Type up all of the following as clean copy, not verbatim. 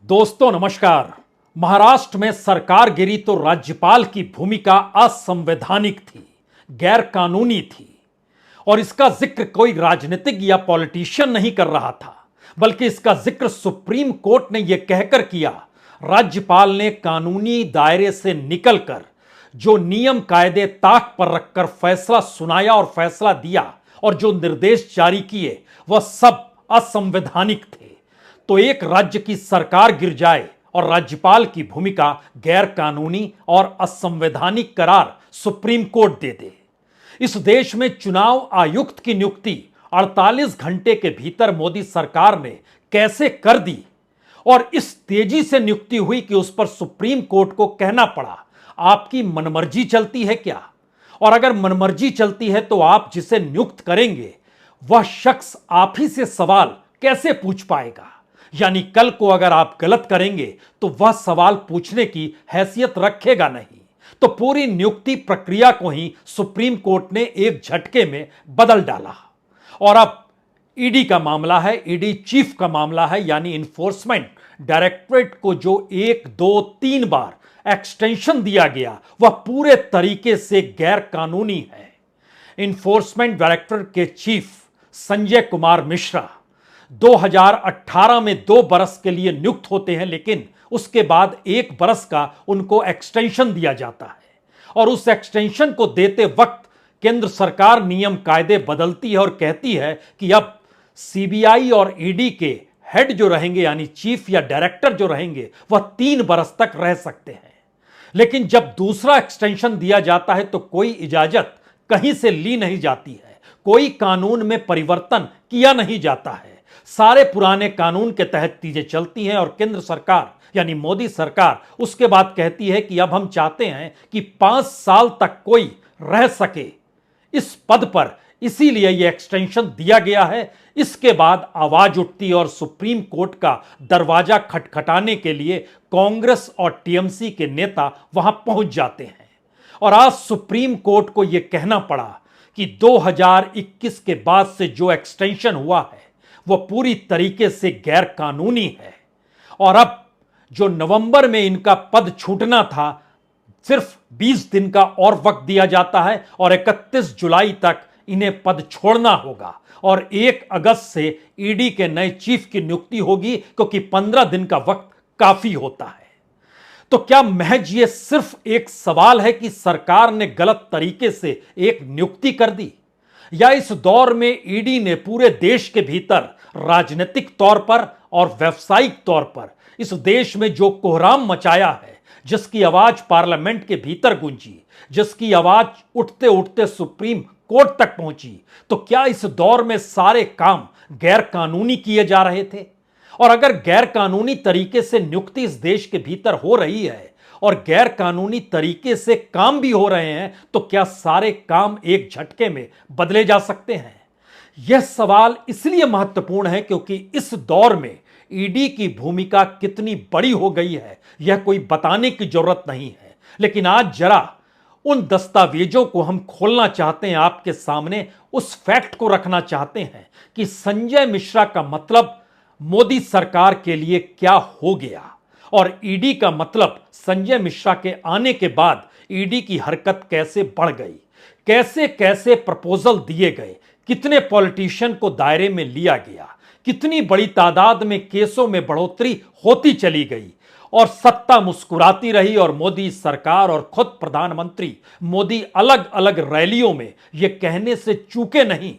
दोस्तों नमस्कार। महाराष्ट्र में सरकार गिरी तो राज्यपाल की भूमिका असंवैधानिक थी, गैर कानूनी थी। और इसका जिक्र कोई राजनीतिक या पॉलिटिशियन नहीं कर रहा था, बल्कि इसका जिक्र सुप्रीम कोर्ट ने यह कहकर किया, राज्यपाल ने कानूनी दायरे से निकलकर जो नियम कायदे ताक पर रखकर फैसला सुनाया और फैसला दिया और जो निर्देश जारी किए वह सब असंवैधानिक थे। तो एक राज्य की सरकार गिर जाए और राज्यपाल की भूमिका गैर कानूनी और असंवैधानिक करार सुप्रीम कोर्ट दे दे। इस देश में चुनाव आयुक्त की नियुक्ति 48 घंटे के भीतर मोदी सरकार ने कैसे कर दी और इस तेजी से नियुक्ति हुई कि उस पर सुप्रीम कोर्ट को कहना पड़ा, आपकी मनमर्जी चलती है क्या? और अगर मनमर्जी चलती है तो आप जिसे नियुक्त करेंगे वह शख्स आप ही से सवाल कैसे पूछ पाएगा? यानी कल को अगर आप गलत करेंगे तो वह सवाल पूछने की हैसियत रखेगा नहीं। तो पूरी नियुक्ति प्रक्रिया को ही सुप्रीम कोर्ट ने एक झटके में बदल डाला। और अब ईडी का मामला है, ईडी चीफ का मामला है, यानी इन्फोर्समेंट डायरेक्टरेट को जो 1, 2, 3 बार एक्सटेंशन दिया गया वह पूरे तरीके से गैर कानूनी है। इन्फोर्समेंट डायरेक्टरेट के चीफ संजय कुमार मिश्रा 2018 में 2 बरस के लिए नियुक्त होते हैं, लेकिन उसके बाद 1 बरस का उनको एक्सटेंशन दिया जाता है। और उस एक्सटेंशन को देते वक्त केंद्र सरकार नियम कायदे बदलती है और कहती है कि अब सीबीआई और ईडी के हेड जो रहेंगे यानी चीफ या डायरेक्टर जो रहेंगे वह 3 बरस तक रह सकते हैं। लेकिन जब दूसरा एक्सटेंशन दिया जाता है तो कोई इजाजत कहीं से ली नहीं जाती है, कोई कानून में परिवर्तन किया नहीं जाता है। सारे पुराने कानून के तहत चीजें चलती हैं और केंद्र सरकार यानी मोदी सरकार उसके बाद कहती है कि अब हम चाहते हैं कि 5 साल तक कोई रह सके इस पद पर, इसीलिए यह एक्सटेंशन दिया गया है। इसके बाद आवाज उठती है और सुप्रीम कोर्ट का दरवाजा खटखटाने के लिए कांग्रेस और टीएमसी के नेता वहां पहुंच जाते हैं। और आज सुप्रीम कोर्ट को यह कहना पड़ा कि 2021 के बाद से जो एक्सटेंशन हुआ है वह पूरी तरीके से गैर कानूनी है। और अब जो नवंबर में इनका पद छूटना था, सिर्फ 20 दिन का और वक्त दिया जाता है और 31 जुलाई तक इन्हें पद छोड़ना होगा और 1 अगस्त से ईडी के नए चीफ की नियुक्ति होगी, क्योंकि 15 दिन का वक्त काफी होता है। तो क्या महज ये सिर्फ एक सवाल है कि सरकार ने गलत तरीके से एक नियुक्ति कर दी, या इस दौर में ईडी ने पूरे देश के भीतर राजनीतिक तौर पर और व्यावसायिक तौर पर इस देश में जो कोहराम मचाया है, जिसकी आवाज पार्लियामेंट के भीतर गूंजी, जिसकी आवाज उठते उठते सुप्रीम कोर्ट तक पहुंची, तो क्या इस दौर में सारे काम गैर कानूनी किए जा रहे थे? और अगर गैर कानूनी तरीके से नियुक्ति इस देश के भीतर हो रही है और गैर कानूनी तरीके से काम भी हो रहे हैं, तो क्या सारे काम एक झटके में बदले जा सकते हैं? यह सवाल इसलिए महत्वपूर्ण है क्योंकि इस दौर में ईडी की भूमिका कितनी बड़ी हो गई है यह कोई बताने की जरूरत नहीं है। लेकिन आज जरा उन दस्तावेजों को हम खोलना चाहते हैं, आपके सामने उस फैक्ट को रखना चाहते हैं कि संजय मिश्रा का मतलब मोदी सरकार के लिए क्या हो गया और ईडी का मतलब संजय मिश्रा के आने के बाद ईडी की हरकत कैसे बढ़ गई, कैसे कैसे प्रपोजल दिए गए, कितने पॉलिटिशियन को दायरे में लिया गया, कितनी बड़ी तादाद में केसों में बढ़ोतरी होती चली गई और सत्ता मुस्कुराती रही। और मोदी सरकार और खुद प्रधानमंत्री मोदी अलग अलग रैलियों में यह कहने से चूके नहीं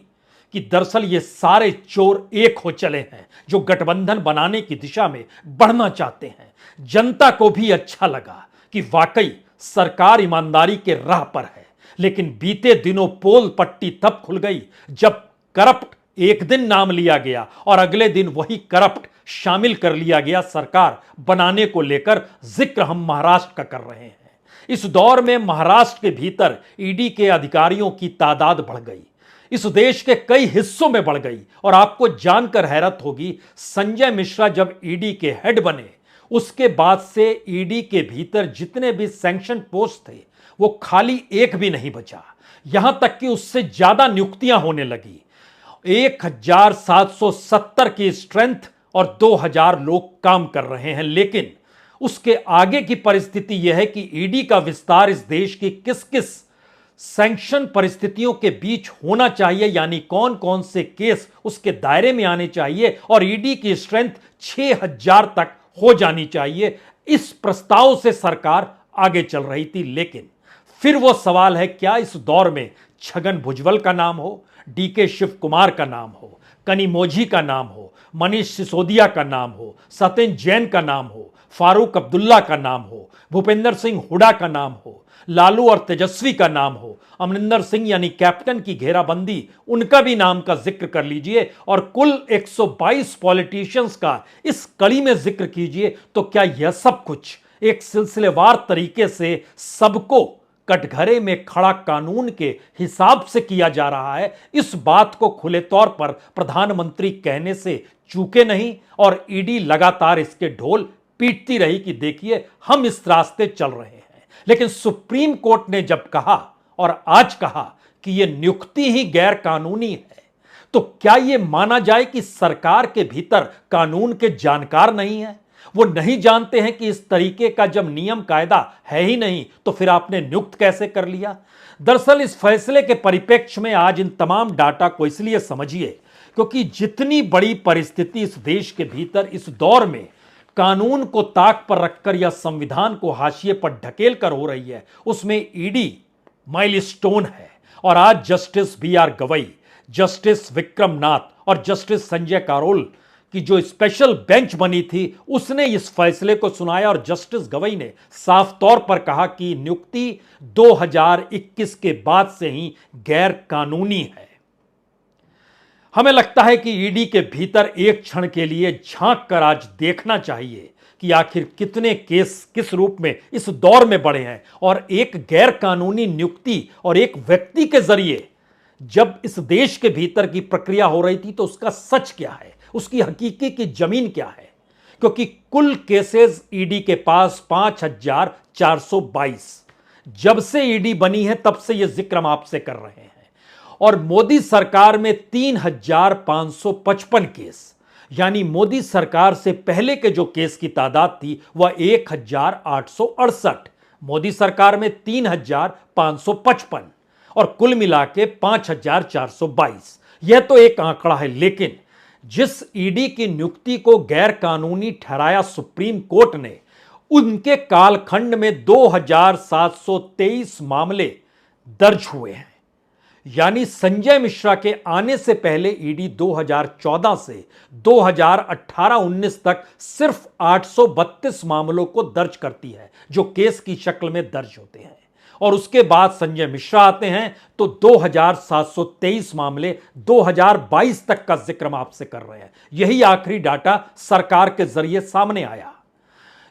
कि दरअसल ये सारे चोर एक हो चले हैं जो गठबंधन बनाने की दिशा में बढ़ना चाहते हैं। जनता को भी अच्छा लगा कि वाकई सरकार ईमानदारी के राह पर है। लेकिन बीते दिनों पोल पट्टी तब खुल गई जब करप्ट एक दिन नाम लिया गया और अगले दिन वही करप्ट शामिल कर लिया गया सरकार बनाने को लेकर। जिक्र हम महाराष्ट्र का कर रहे हैं। इस दौर में महाराष्ट्र के भीतर ईडी के अधिकारियों की तादाद बढ़ गई, इस देश के कई हिस्सों में बढ़ गई। और आपको जानकर हैरत होगी, संजय मिश्रा जब ईडी के हेड बने उसके बाद से ईडी के भीतर जितने भी सैंक्शन पोस्ट थे वो खाली एक भी नहीं बचा। यहां तक कि उससे ज्यादा नियुक्तियां होने लगी। 1770 की स्ट्रेंथ और 2000 लोग काम कर रहे हैं। लेकिन उसके आगे की परिस्थिति यह है कि ईडी का विस्तार इस देश की किस किस सैंक्शन परिस्थितियों के बीच होना चाहिए, यानी कौन कौन से केस उसके दायरे में आने चाहिए, और ईडी की स्ट्रेंथ 6000 तक हो जानी चाहिए। इस प्रस्ताव से सरकार आगे चल रही थी। लेकिन फिर वो सवाल है, क्या इस दौर में छगन भुजबल का नाम हो, डीके शिव कुमार का नाम हो, कनिमोझी का नाम हो, मनीष सिसोदिया का नाम हो, सत्येंद्र जैन का नाम हो, फारूक अब्दुल्ला का नाम हो, भूपेंद्र सिंह हुड्डा का नाम हो, लालू और तेजस्वी का नाम हो, अमरिंदर सिंह यानी कैप्टन की घेराबंदी, उनका भी नाम का जिक्र कर लीजिए, और कुल 122 पॉलिटिशियंस का इस कड़ी में जिक्र कीजिए, तो क्या यह सब कुछ एक सिलसिलेवार तरीके से सबको कटघरे में खड़ा कानून के हिसाब से किया जा रहा है? इस बात को खुले तौर पर प्रधानमंत्री कहने से चूके नहीं, और ईडी लगातार इसके ढोल पीटती रही कि देखिए हम इस रास्ते चल रहे हैं। लेकिन सुप्रीम कोर्ट ने जब कहा और आज कहा कि यह नियुक्ति ही गैर कानूनी है, तो क्या यह माना जाए कि सरकार के भीतर कानून के जानकार नहीं है? वो नहीं जानते हैं कि इस तरीके का जब नियम कायदा है ही नहीं, तो फिर आपने नियुक्त कैसे कर लिया? दरअसल इस फैसले के परिप्रेक्ष्य में आज इन तमाम डाटा को इसलिए समझिए क्योंकि जितनी बड़ी परिस्थिति इस देश के भीतर इस दौर में कानून को ताक पर रखकर या संविधान को हाशिए पर ढकेल कर हो रही है, उसमें ईडी माइलस्टोन है। और आज justice B R. Gavai, justice Vikram Nath और जस्टिस संजय करोल की जो स्पेशल बेंच बनी थी, उसने इस फैसले को सुनाया, और जस्टिस गवई ने साफ तौर पर कहा कि नियुक्ति 2021 के बाद से ही गैर कानूनी है। हमें लगता है कि ईडी के भीतर एक क्षण के लिए झांक कर आज देखना चाहिए कि आखिर कितने केस किस रूप में इस दौर में बढ़े हैं, और एक गैर कानूनी नियुक्ति और एक व्यक्ति के जरिए जब इस देश के भीतर की प्रक्रिया हो रही थी, तो उसका सच क्या है, उसकी हकीकी की जमीन क्या है? क्योंकि कुल केसेस ईडी के पास 5422, जब से ईडी बनी है तब से यह जिक्र हम आपसे कर रहे हैं, और मोदी सरकार में 3555 केस, यानी मोदी सरकार से पहले के जो केस की तादाद थी वह 1868, मोदी सरकार में 3555, और कुल मिला के 5422। यह तो एक आंकड़ा है। लेकिन जिस ईडी की नियुक्ति को गैर कानूनी ठहराया सुप्रीम कोर्ट ने, उनके कालखंड में 2723 मामले दर्ज हुए हैं। यानी संजय मिश्रा के आने से पहले ईडी 2014 से 2018-19 तक सिर्फ 832 मामलों को दर्ज करती है, जो केस की शक्ल में दर्ज होते हैं, और उसके बाद संजय मिश्रा आते हैं तो 2723 मामले 2022 तक का जिक्र हम आपसे कर रहे हैं। यही आखिरी डाटा सरकार के जरिए सामने आया।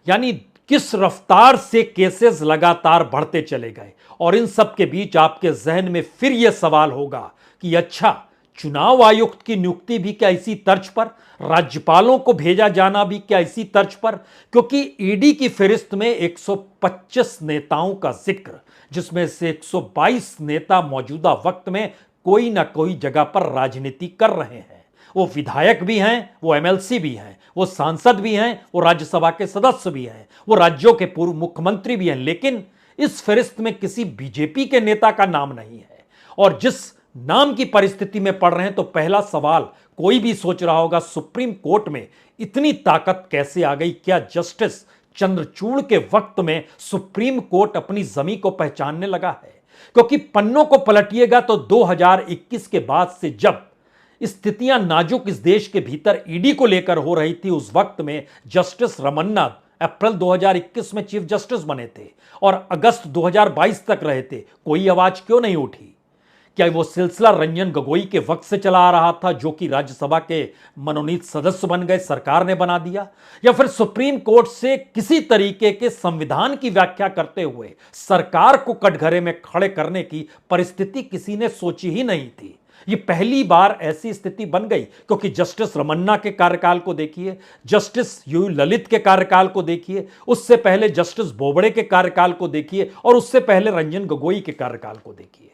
यानी किस रफ्तार से केसेस लगातार बढ़ते चले गए, और इन सब के बीच आपके जहन में फिर यह सवाल होगा कि अच्छा, चुनाव आयुक्त की नियुक्ति भी क्या इसी तर्ज पर, राज्यपालों को भेजा जाना भी क्या इसी तर्ज पर? क्योंकि ईडी की फहरिस्त में 125 नेताओं का जिक्र, जिसमें से 122 नेता मौजूदा वक्त में कोई ना कोई जगह पर राजनीति कर रहे हैं। वो विधायक भी हैं, वो एमएलसी भी हैं, वो सांसद भी हैं, वो राज्यसभा के सदस्य भी हैं, वो राज्यों के पूर्व मुख्यमंत्री भी हैं। लेकिन इस फहरिस्त में किसी बीजेपी के नेता का नाम नहीं है। और जिस नाम की परिस्थिति में पड़ रहे हैं, तो पहला सवाल कोई भी सोच रहा होगा, सुप्रीम कोर्ट में इतनी ताकत कैसे आ गई? क्या जस्टिस चंद्रचूड़ के वक्त में सुप्रीम कोर्ट अपनी जमी को पहचानने लगा है? क्योंकि पन्नों को पलटिएगा तो 2021 के बाद से जब स्थितियां नाजुक इस देश के भीतर ईडी को लेकर हो रही थी, उस वक्त में जस्टिस रमन्ना अप्रैल 2021 में चीफ जस्टिस बने थे और अगस्त 2022 तक रहे थे। कोई आवाज क्यों नहीं उठी? क्या वो सिलसिला रंजन गोगोई के वक्त से चला आ रहा था, जो कि राज्यसभा के मनोनीत सदस्य बन गए, सरकार ने बना दिया? या फिर सुप्रीम कोर्ट से किसी तरीके के संविधान की व्याख्या करते हुए सरकार को कटघरे में खड़े करने की परिस्थिति किसी ने सोची ही नहीं थी? ये पहली बार ऐसी स्थिति बन गई, क्योंकि जस्टिस रमन्ना के कार्यकाल को देखिए, जस्टिस यू ललित के कार्यकाल को देखिए, उससे पहले जस्टिस बोबड़े के कार्यकाल को देखिए, और उससे पहले रंजन गोगोई के कार्यकाल को देखिए।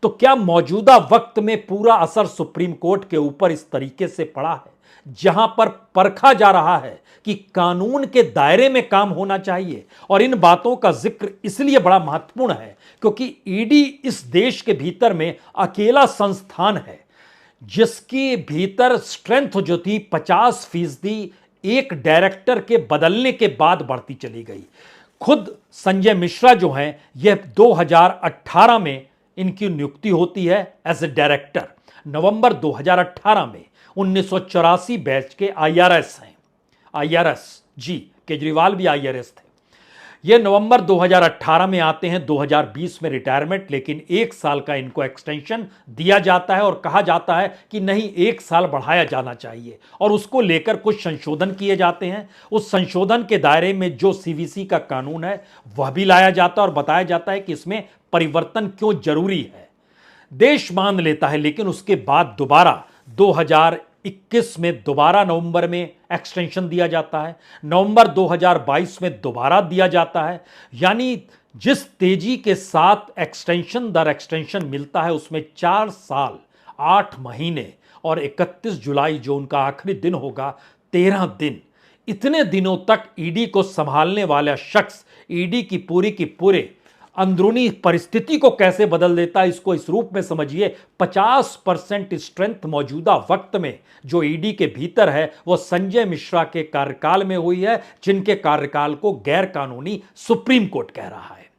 तो क्या मौजूदा वक्त में पूरा असर सुप्रीम कोर्ट के ऊपर इस तरीके से पड़ा है? जहां पर परखा जा रहा है कि कानून के दायरे में काम होना चाहिए। और इन बातों का जिक्र इसलिए बड़ा महत्वपूर्ण है क्योंकि ईडी इस देश के भीतर में अकेला संस्थान है जिसके भीतर स्ट्रेंथ जो थी 50% एक डायरेक्टर के बदलने के बाद बढ़ती चली गई। खुद संजय मिश्रा जो हैं यह 2018 में इनकी नियुक्ति होती है एज ए डायरेक्टर। नवंबर 2018 में 1984 बैच के आईआरएस हैं। आईआरएस जी, केजरीवाल भी आईआरएस थे। यह नवंबर 2018 में आते हैं, 2020 में रिटायरमेंट, लेकिन 1 साल का इनको एक्सटेंशन दिया जाता है और कहा जाता है कि नहीं 1 साल बढ़ाया जाना चाहिए और उसको लेकर कुछ संशोधन किए जाते हैं। उस संशोधन के दायरे में जो सीवीसी का कानून है वह भी लाया जाता है और बताया जाता है कि इसमें परिवर्तन क्यों जरूरी है। देश मान लेता है, लेकिन उसके बाद दोबारा 2021 में दोबारा नवंबर में एक्सटेंशन दिया जाता है, नवंबर 2022 में दोबारा दिया जाता है। यानी जिस तेजी के साथ एक्सटेंशन दर एक्सटेंशन मिलता है उसमें 4 साल 8 महीने और 31 जुलाई जो उनका आखिरी दिन होगा 13 दिन, इतने दिनों तक ईडी को संभालने वाला शख्स ईडी की पूरे अंदरूनी परिस्थिति को कैसे बदल देता है, इसको इस रूप में समझिए। 50% स्ट्रेंथ मौजूदा वक्त में जो ईडी के भीतर है वो संजय मिश्रा के कार्यकाल में हुई है, जिनके कार्यकाल को गैर कानूनी सुप्रीम कोर्ट कह रहा है।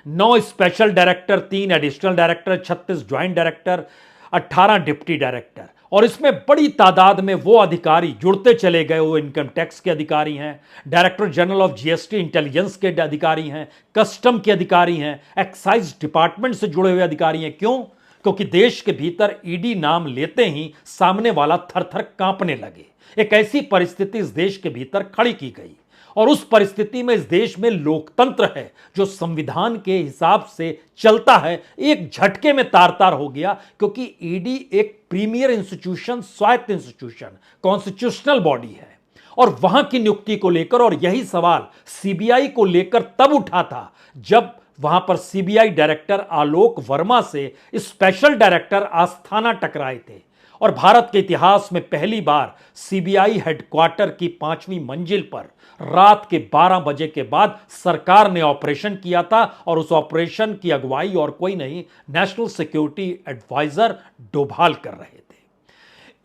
9 special director, 3 additional director, 36 joint director, 18 deputy director, और इसमें बड़ी तादाद में वो अधिकारी जुड़ते चले गए। वो इनकम टैक्स के अधिकारी हैं, director general of GST intelligence के अधिकारी हैं, कस्टम के अधिकारी हैं, एक्साइज डिपार्टमेंट से जुड़े हुए अधिकारी हैं। क्यों? क्योंकि देश के भीतर ईडी नाम लेते ही सामने वाला थर-थर कांपने लगे। एक ऐसी परिस्थिति इस देश के भीतर खड़ी की गई और उस परिस्थिति में इस देश में लोकतंत्र है जो संविधान के हिसाब से चलता है, एक झटके में तार-तार हो गया, क्योंकि ईडी एक प्रीमियर इंस्टीट्यूशन, स्वायत्त इंस्टीट्यूशन, कॉन्स्टिट्यूशनल बॉडी है। और वहां की नियुक्ति को लेकर, और यही सवाल सीबीआई को लेकर तब उठा था जब वहां पर सीबीआई डायरेक्टर आलोक वर्मा से स्पेशल डायरेक्टर आस्थाना टकराए थे। और भारत के इतिहास में पहली बार सीबीआई हेडक्वार्टर की 5वीं मंजिल पर रात के 12 बजे के बाद सरकार ने ऑपरेशन किया था और उस ऑपरेशन की अगुवाई और कोई नहीं, नेशनल सिक्योरिटी एडवाइजर डोभाल कर रहे थे।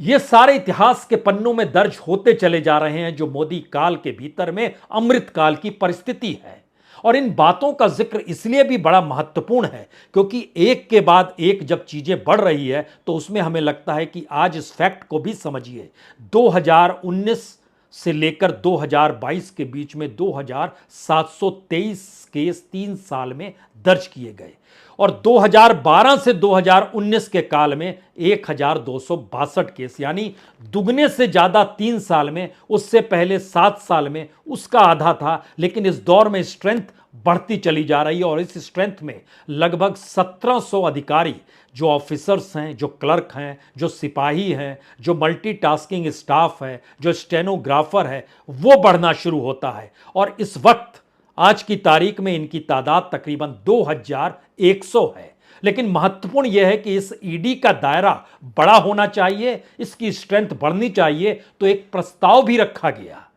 ये सारे इतिहास के पन्नों में दर्ज होते चले जा रहे हैं जो मोदी काल के भीतर में अमृत काल की परिस्थिति है। और इन बातों का जिक्र इसलिए भी बड़ा महत्वपूर्ण है क्योंकि एक के बाद एक जब चीजें बढ़ रही है तो उसमें हमें लगता है कि आज इस फैक्ट को भी समझिए। 2019 से लेकर 2022 के बीच में 2723 केस 3 साल में दर्ज किए गए और 2012 से 2019 के काल में 1262 केस, यानी दुगने से ज्यादा 3 साल में। उससे पहले 7 साल में उसका आधा था। लेकिन इस दौर में स्ट्रेंथ बढ़ती चली जा रही है और इस स्ट्रेंथ में लगभग 1700 अधिकारी जो ऑफिसर्स हैं, जो क्लर्क हैं, जो सिपाही हैं, जो मल्टीटास्किंग स्टाफ है, जो स्टेनोग्राफर है, वो बढ़ना शुरू होता है। और इस वक्त आज की तारीख में इनकी तादाद तकरीबन 2100 है। लेकिन महत्वपूर्ण यह है कि इस ईडी का दायरा बड़ा होना चाहिए, इसकी स्ट्रेंथ बढ़नी चाहिए। तो एक प्रस्ताव भी रखा गया,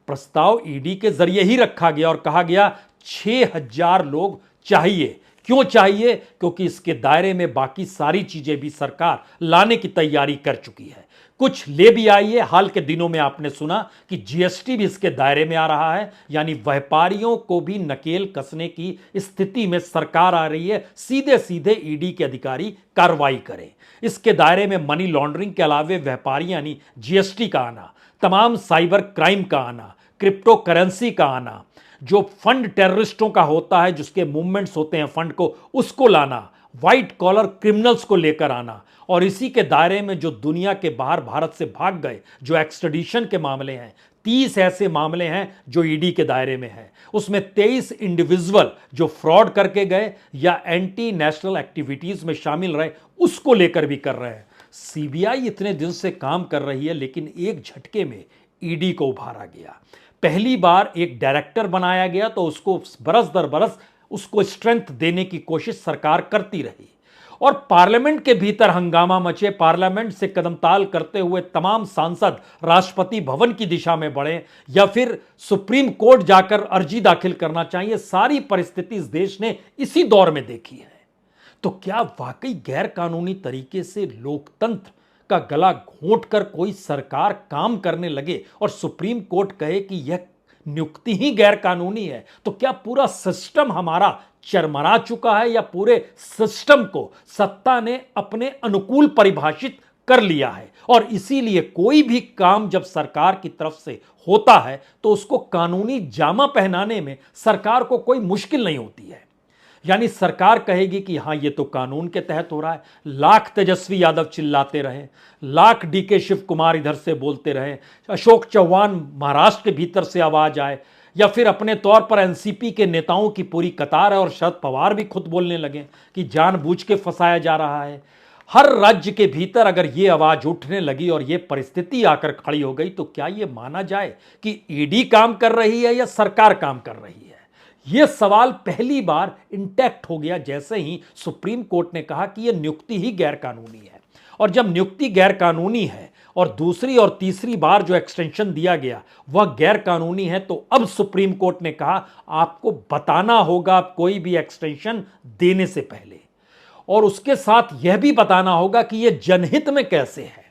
प्रस्ताव ईडी के जरिए ही रखा गया और कहा गया 6000 लोग चाहिए। क्यों चाहिए? क्योंकि इसके दायरे में बाकी सारी चीजें भी सरकार लाने की तैयारी कर चुकी है, कुछ ले भी आई है। हाल के दिनों में आपने सुना कि जीएसटी भी इसके दायरे में आ रहा है, यानी व्यापारियों को भी नकेल कसने की स्थिति में सरकार आ रही है। सीधे सीधे ईडी के अधिकारी कार्रवाई करें। इसके दायरे में मनी लॉन्ड्रिंग के अलावे व्यापारी यानी जीएसटी का आना, तमाम साइबर क्राइम का आना, क्रिप्टो करेंसी का आना, जो फंड टेररिस्टों का होता है, जिसके मूवमेंट्स होते हैं फंड को, उसको लाना, व्हाइट कॉलर क्रिमिनल्स को लेकर आना। और इसी के दायरे में जो दुनिया के बाहर भारत से भाग गए, जो एक्सट्रेडिशन के मामले हैं, 30 ऐसे मामले हैं जो ईडी के दायरे में हैं। उसमें 23 इंडिविजुअल जो फ्रॉड करके गए या एंटी नेशनल एक्टिविटीज में शामिल रहे, उसको लेकर भी कर रहे हैं। सीबीआई इतने दिन से काम कर रही है, लेकिन एक झटके में ईडी को उभारा गया। पहली बार एक डायरेक्टर बनाया गया तो उसको बरस दर बरस उसको स्ट्रेंथ देने की कोशिश सरकार करती रही और पार्लियामेंट के भीतर हंगामा मचे, पार्लियामेंट से कदमताल करते हुए तमाम सांसद राष्ट्रपति भवन की दिशा में बढ़े या फिर सुप्रीम कोर्ट जाकर अर्जी दाखिल करना चाहिए, सारी परिस्थिति इस देश ने इसी दौर में देखी है। तो क्या वाकई गैर कानूनी तरीके से लोकतंत्र का गला घोंटकर कोई सरकार काम करने लगे और सुप्रीम कोर्ट कहे कि यह नियुक्ति ही गैर कानूनी है, तो क्या पूरा सिस्टम हमारा चरमरा चुका है या पूरे सिस्टम को सत्ता ने अपने अनुकूल परिभाषित कर लिया है और इसीलिए कोई भी काम जब सरकार की तरफ से होता है तो उसको कानूनी जामा पहनाने में सरकार को कोई मुश्किल नहीं होती है। यानी सरकार कहेगी कि हां ये तो कानून के तहत हो रहा है, लाख तेजस्वी यादव चिल्लाते रहे, लाख डीके शिव कुमार इधर से बोलते रहे, अशोक चौहान महाराष्ट्र के भीतर से आवाज आए या फिर अपने तौर पर एनसीपी के नेताओं की पूरी कतार है और शरद पवार भी खुद बोलने लगे कि जानबूझ के फंसाया जा रहा है। हर राज्य के भीतर अगर ये आवाज उठने लगी और ये परिस्थिति आकर खड़ी हो गई तो क्या ये माना जाए कि ईडी काम कर रही है या सरकार काम कर रही है? यह सवाल पहली बार इंटैक्ट हो गया जैसे ही सुप्रीम कोर्ट ने कहा कि यह नियुक्ति ही गैर कानूनी है। और जब नियुक्ति गैर कानूनी है और दूसरी और तीसरी बार जो एक्सटेंशन दिया गया वह गैर कानूनी है, तो अब सुप्रीम कोर्ट ने कहा आपको बताना होगा कोई भी एक्सटेंशन देने से पहले, और उसके साथ यह भी बताना होगा कि यह जनहित में कैसे है।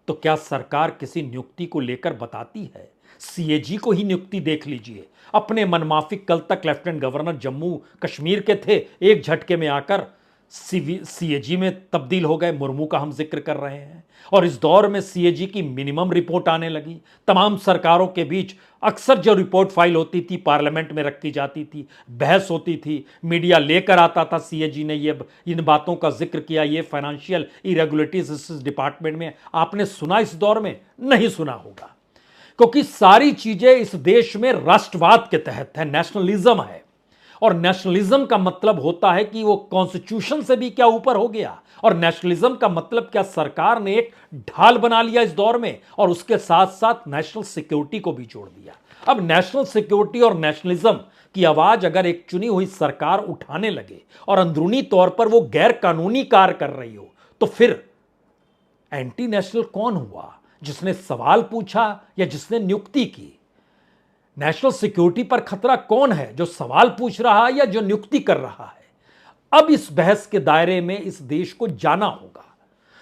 तो क्या सरकार किसी नियुक्ति को लेकर बताती है? सीएजी को ही नियुक्ति देख लीजिए, अपने मनमाफिक कल तक लेफ्टिनेंट गवर्नर जम्मू कश्मीर के थे, एक झटके में आकर सीएजी में तब्दील हो गए। मुर्मू का हम जिक्र कर रहे हैं और इस दौर में सीएजी की मिनिमम रिपोर्ट आने लगी। तमाम सरकारों के बीच अक्सर जो रिपोर्ट फाइल होती थी पार्लियामेंट में रखी जाती थी, बहस होती थी, मीडिया लेकर आता था, सीएजी ने ये इन बातों का जिक्र किया, ये फाइनेंशियल इरेगुलरिटीज इस डिपार्टमेंट में। आपने सुना इस दौर में? नहीं सुना होगा, क्योंकि सारी चीजें इस देश में राष्ट्रवाद के तहत है, नेशनलिज्म है। और नेशनलिज्म का मतलब होता है कि वो कॉन्स्टिट्यूशन से भी क्या ऊपर हो गया, और नेशनलिज्म का मतलब क्या सरकार ने एक ढाल बना लिया इस दौर में और उसके साथ साथ नेशनल सिक्योरिटी को भी जोड़ दिया। अब नेशनल सिक्योरिटी और नेशनलिज्म की आवाज अगर एक चुनी हुई सरकार उठाने लगे और अंदरूनी तौर पर वो गैर कानूनी कार्य कर रही हो, तो फिर एंटी नेशनल कौन हुआ? जिसने सवाल पूछा या जिसने नियुक्ति की? नेशनल सिक्योरिटी पर खतरा कौन है, जो सवाल पूछ रहा है या जो नियुक्ति कर रहा है? अब इस बहस के दायरे में इस देश को जाना होगा।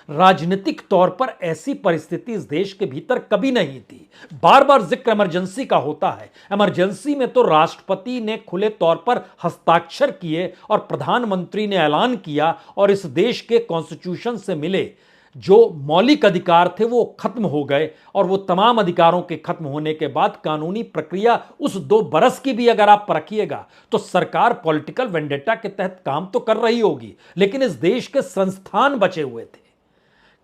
राजनीतिक तौर पर ऐसी परिस्थिति इस देश के भीतर कभी नहीं थी। बार बार जिक्र इमरजेंसी का होता है। इमरजेंसी में तो राष्ट्रपति ने खुले तौर पर हस्ताक्षर किए और प्रधानमंत्री ने ऐलान किया और इस देश के कॉन्स्टिट्यूशन से मिले जो मौलिक अधिकार थे वो खत्म हो गए, और वो तमाम अधिकारों के खत्म होने के बाद कानूनी प्रक्रिया उस 2 बरस की भी अगर आप परखिएगा तो सरकार पॉलिटिकल वेंडेटा के तहत काम तो कर रही होगी, लेकिन इस देश के संस्थान बचे हुए थे।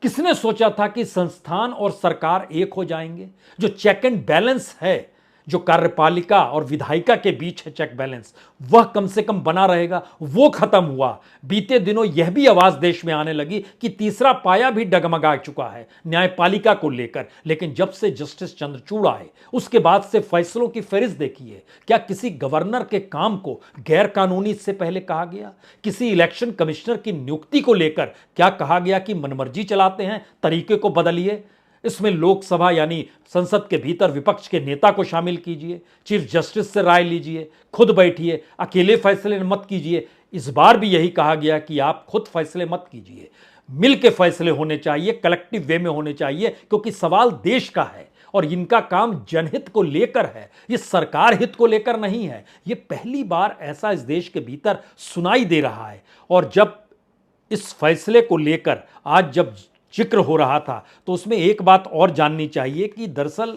किसने सोचा था कि संस्थान और सरकार एक हो जाएंगे? जो चेक एंड बैलेंस है, जो कार्यपालिका और विधायिका के बीच है चेक बैलेंस, वह कम से कम बना रहेगा, वो खत्म हुआ। बीते दिनों यह भी आवाज देश में आने लगी कि तीसरा पाया भी डगमगा चुका है न्यायपालिका को लेकर। लेकिन जब से जस्टिस चंद्रचूड़ आए उसके बाद से फैसलों की फहरिस्त देखिए। क्या किसी गवर्नर के काम को गैर कानूनी इससे पहले कहा गया? किसी इलेक्शन कमिश्नर की नियुक्ति को लेकर क्या कहा गया कि मनमर्जी चलाते हैं, तरीके को बदलिए? इसमें लोकसभा यानी संसद के भीतर विपक्ष के नेता को शामिल कीजिए, चीफ जस्टिस से राय लीजिए, खुद बैठिए, अकेले फैसले मत कीजिए। इस बार भी यही कहा गया कि आप खुद फैसले मत कीजिए, मिल के फैसले होने चाहिए, कलेक्टिव वे में होने चाहिए, क्योंकि सवाल देश का है और इनका काम जनहित को लेकर है, ये सरकार हित को लेकर नहीं है। ये पहली बार ऐसा इस देश के भीतर सुनाई दे रहा है। और जब इस फैसले को लेकर आज जब जिक्र हो रहा था तो उसमें एक बात और जाननी चाहिए कि दरअसल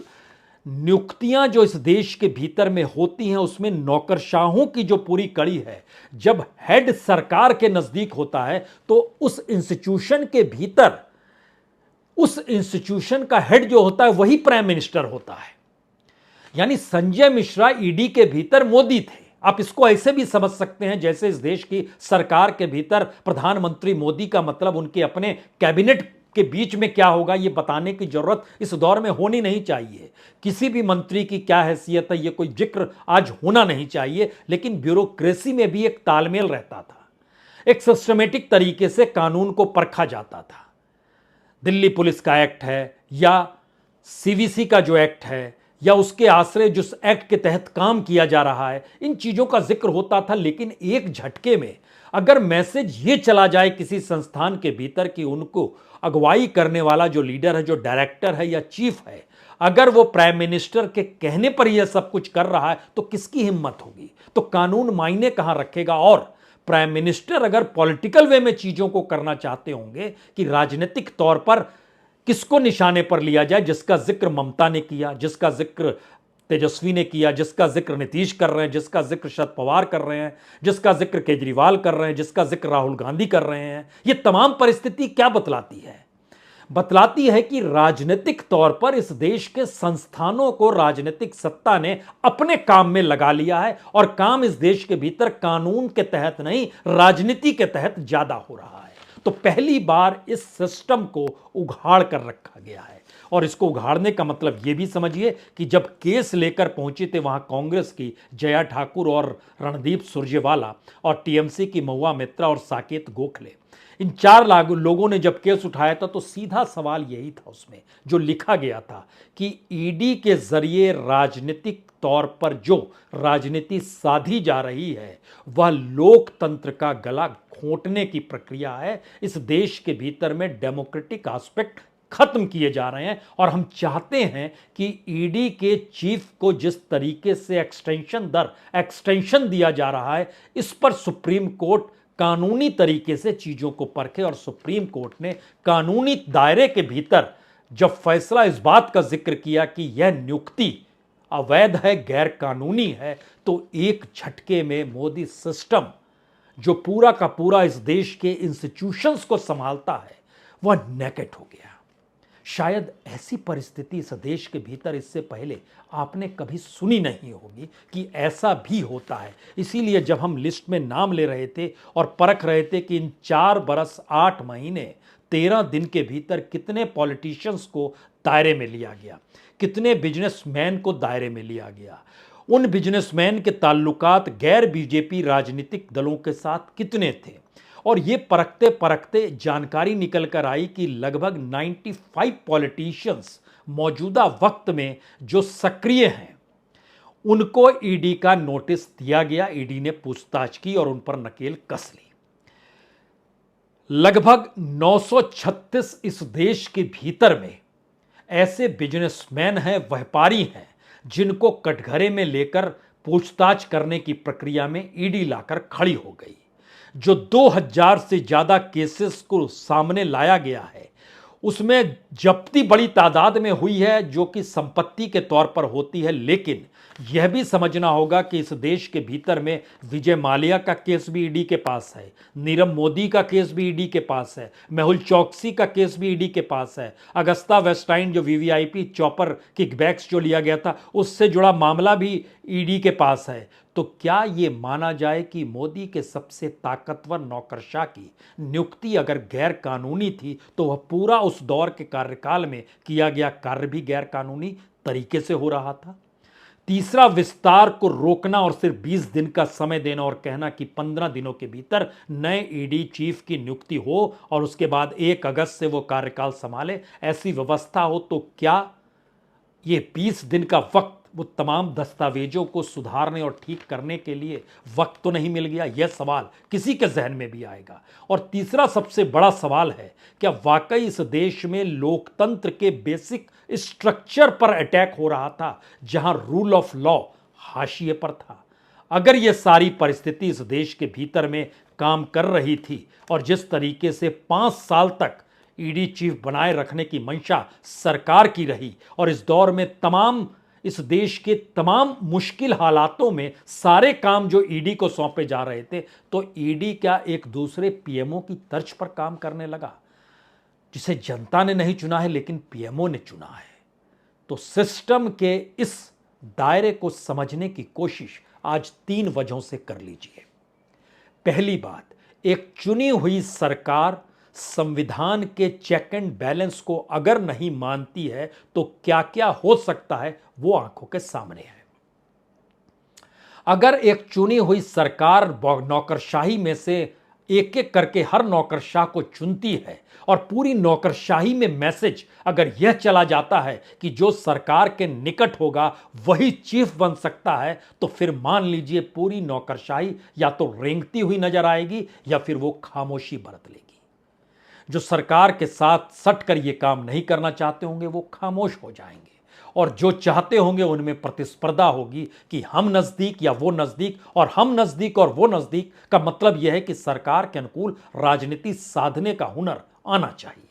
नियुक्तियां जो इस देश के भीतर में होती हैं उसमें नौकरशाहों की जो पूरी कड़ी है, जब हेड सरकार के नजदीक होता है तो उस इंस्टीट्यूशन के भीतर उस इंस्टीट्यूशन का हेड जो होता है वही प्राइम मिनिस्टर होता है। यानी संजय मिश्रा ईडी के भीतर मोदी थे। आप इसको ऐसे भी समझ सकते हैं जैसे इस देश की सरकार के भीतर प्रधानमंत्री मोदी का मतलब उनके अपने कैबिनेट के बीच में क्या होगा ये बताने की जरूरत इस दौर में होनी नहीं चाहिए। किसी भी मंत्री की क्या हैसियत है ये कोई जिक्र आज होना नहीं चाहिए, लेकिन ब्यूरोक्रेसी में भी एक तालमेल रहता था। एक सिस्टमेटिक तरीके से कानून को परखा जाता था। दिल्ली पुलिस का एक्ट है या सीवीसी का जो एक्ट है या उसके आश्रय जिस एक्ट के तहत काम किया जा रहा है, इन चीजों का जिक्र होता था। लेकिन एक झटके में अगर मैसेज ये चला जाए किसी संस्थान के भीतर कि उनको अगुवाई करने वाला जो लीडर है, जो डायरेक्टर है या चीफ है, अगर वो प्राइम मिनिस्टर के कहने पर यह सब कुछ कर रहा है तो किसकी हिम्मत होगी? तो कानून मायने कहां रखेगा? और प्राइम मिनिस्टर अगर पॉलिटिकल वे में चीजों को करना चाहते होंगे कि राजनीतिक तौर पर किसको निशाने पर लिया जाए, जिसका जिक्र ममता ने किया, जिसका जिक्र तेजस्वी ने किया, जिसका जिक्र नीतीश कर रहे हैं, जिसका जिक्र शरद पवार कर रहे हैं, जिसका जिक्र केजरीवाल कर रहे हैं, जिसका जिक्र राहुल गांधी कर रहे हैं, ये तमाम परिस्थिति क्या बतलाती है? बतलाती है कि राजनीतिक तौर पर इस देश के संस्थानों को राजनीतिक सत्ता ने अपने काम में लगा लिया है और काम इस देश के भीतर कानून के तहत नहीं, राजनीति के तहत ज्यादा हो रहा है। तो पहली बार इस सिस्टम को उघाड़ कर रखा गया है। और इसको उघाड़ने का मतलब यह भी समझिए कि जब केस लेकर पहुंचे थे वहां कांग्रेस की जया ठाकुर और रणदीप सुरजेवाला और टीएमसी की महुआ मित्रा और साकेत गोखले, इन चार लोगों ने जब केस उठाया था तो सीधा सवाल यही था उसमें जो लिखा गया था कि ईडी के जरिए राजनीतिक तौर पर जो राजनीति साधी जा रही है वह लोकतंत्र का गला घोंटने की प्रक्रिया है। इस देश के भीतर में डेमोक्रेटिक एस्पेक्ट खत्म किए जा रहे हैं और हम चाहते हैं कि ईडी के चीफ को जिस तरीके से एक्सटेंशन दिया जा रहा है, इस पर सुप्रीम कोर्ट कानूनी तरीके से चीजों को परखे। और सुप्रीम कोर्ट ने कानूनी दायरे के भीतर जब फैसला इस बात का जिक्र किया कि यह नियुक्ति अवैध है, गैर कानूनी है, तो एक झटके में मोदी सिस्टम जो पूरा का पूरा इस देश के इंस्टीट्यूशंस को संभालता है वह नेकेट हो गया। शायद ऐसी परिस्थिति इस देश के भीतर इससे पहले आपने कभी सुनी नहीं होगी कि ऐसा भी होता है। इसीलिए जब हम लिस्ट में नाम ले रहे थे और परख रहे थे कि इन 4 बरस 8 महीने 13 दिन के भीतर कितने पॉलिटिशियंस को दायरे में लिया गया, कितने बिजनेसमैन को दायरे में लिया गया, उन बिजनेसमैन के ताल्लुकात गैर बीजेपी राजनीतिक दलों के साथ कितने थे, और ये परखते परखते जानकारी निकल कर आई कि लगभग 95 पॉलिटिशियंस मौजूदा वक्त में जो सक्रिय हैं उनको ईडी का नोटिस दिया गया। ईडी ने पूछताछ की और उन पर नकेल कस ली। लगभग 936 इस देश के भीतर में ऐसे बिजनेसमैन हैं, व्यापारी हैं, जिनको कटघरे में लेकर पूछताछ करने की प्रक्रिया में ईडी लाकर खड़ी हो गई। जो 2000 से ज्यादा केसेस को सामने लाया गया है उसमें जब्ती बड़ी तादाद में हुई है जो कि संपत्ति के तौर पर होती है। लेकिन यह भी समझना होगा कि इस देश के भीतर में विजय माल्या का केस भी ईडी के पास है, नीरव मोदी का केस भी ईडी के पास है, मेहुल चौकसी का केस भी ईडी के पास है, अगस्ता वेस्टलाइन जो वीवीआईपी चॉपर किकबैक्स जो लिया गया था उससे जुड़ा मामला भी ईडी के पास है। तो क्या ये माना जाए कि मोदी के सबसे ताकतवर नौकरशाह की नियुक्ति अगर गैर कानूनी थी तो वह पूरा उस दौर के कार्यकाल में किया गया कार्य भी गैर कानूनी तरीके से हो रहा था? तीसरा, विस्तार को रोकना और सिर्फ 20 दिन का समय देना और कहना कि 15 दिनों के भीतर नए ईडी चीफ की नियुक्ति हो और उसके बाद 1 अगस्त से वो कार्यकाल संभाले, ऐसी व्यवस्था हो, तो क्या ये 20 दिन का वक्त वो तमाम दस्तावेजों को सुधारने और ठीक करने के लिए वक्त तो नहीं मिल गया? यह सवाल किसी के जहन में भी आएगा। और तीसरा सबसे बड़ा सवाल है, क्या वाकई इस देश में लोकतंत्र के बेसिक स्ट्रक्चर पर अटैक हो रहा था जहां रूल ऑफ लॉ हाशिए पर था? अगर यह सारी परिस्थिति इस देश के भीतर में काम कर रही थी और जिस तरीके से 5 साल तक ईडी चीफ बनाए रखने की मंशा सरकार की रही और इस दौर में इस देश के तमाम मुश्किल हालातों में सारे काम जो ईडी को सौंपे जा रहे थे, तो ईडी क्या एक दूसरे पीएमओ की तर्ज पर काम करने लगा, जिसे जनता ने नहीं चुना है लेकिन पीएमओ ने चुना है? तो सिस्टम के इस दायरे को समझने की कोशिश आज 3 वजहों से कर लीजिए। पहली बात, एक चुनी हुई सरकार संविधान के चेक एंड बैलेंस को अगर नहीं मानती है तो क्या क्या हो सकता है वो आंखों के सामने है। अगर एक चुनी हुई सरकार नौकरशाही में से एक एक करके हर नौकरशाह को चुनती है और पूरी नौकरशाही में मैसेज अगर यह चला जाता है कि जो सरकार के निकट होगा वही चीफ बन सकता है, तो फिर मान लीजिए पूरी नौकरशाही या तो रेंगती हुई नजर आएगी या फिर वो खामोशी बरत लेगी। जो सरकार के साथ सटकर ये काम नहीं करना चाहते होंगे वो खामोश हो जाएंगे, और जो चाहते होंगे उनमें प्रतिस्पर्धा होगी कि हम नजदीक या वो नजदीक, और हम नजदीक और वो नजदीक का मतलब यह है कि सरकार के अनुकूल राजनीति साधने का हुनर आना चाहिए।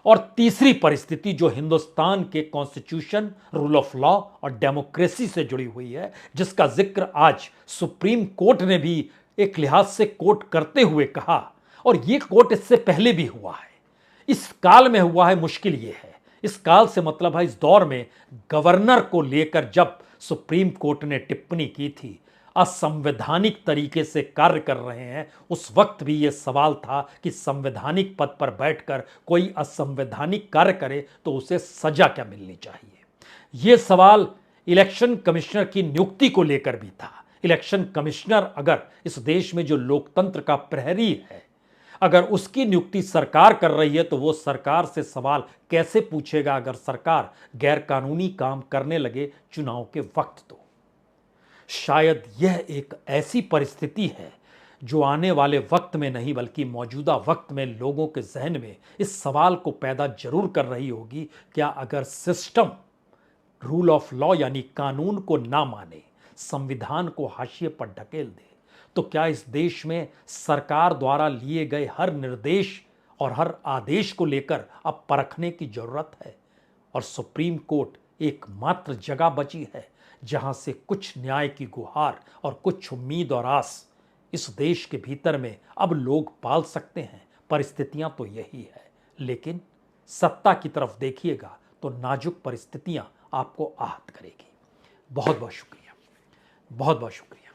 और तीसरी परिस्थिति जो हिंदुस्तान के कॉन्स्टिट्यूशन, रूल ऑफ लॉ और डेमोक्रेसी से जुड़ी हुई है, जिसका जिक्र आज सुप्रीम कोर्ट ने भी एक लिहाज से कोट करते हुए कहा, और यह कोट इससे पहले भी हुआ है, इस काल में हुआ है। मुश्किल यह है, इस काल से मतलब है इस दौर में गवर्नर को लेकर जब सुप्रीम कोर्ट ने टिप्पणी की थी, असंवैधानिक तरीके से कार्य कर रहे हैं, उस वक्त भी यह सवाल था कि संवैधानिक पद पर बैठकर कोई असंवैधानिक कार्य करे तो उसे सजा क्या मिलनी चाहिए। यह सवाल इलेक्शन कमिश्नर की नियुक्ति को लेकर भी था। इलेक्शन कमिश्नर अगर इस देश में जो लोकतंत्र का प्रहरी है, अगर उसकी नियुक्ति सरकार कर रही है तो वो सरकार से सवाल कैसे पूछेगा अगर सरकार गैरकानूनी काम करने लगे चुनाव के वक्त। तो शायद यह एक ऐसी परिस्थिति है जो आने वाले वक्त में नहीं बल्कि मौजूदा वक्त में लोगों के जहन में इस सवाल को पैदा जरूर कर रही होगी, क्या अगर सिस्टम रूल ऑफ लॉ यानी कानून को ना माने, संविधान को हाशिए पर ढकेल दे, तो क्या इस देश में सरकार द्वारा लिए गए हर निर्देश और हर आदेश को लेकर अब परखने की जरूरत है। और सुप्रीम कोर्ट एकमात्र जगह बची है जहां से कुछ न्याय की गुहार और कुछ उम्मीद और आस इस देश के भीतर में अब लोग पाल सकते हैं। परिस्थितियां तो यही है, लेकिन सत्ता की तरफ देखिएगा तो नाजुक परिस्थितियां आपको आहत करेगी। बहुत बहुत शुक्रिया, बहुत बहुत शुक्रिया।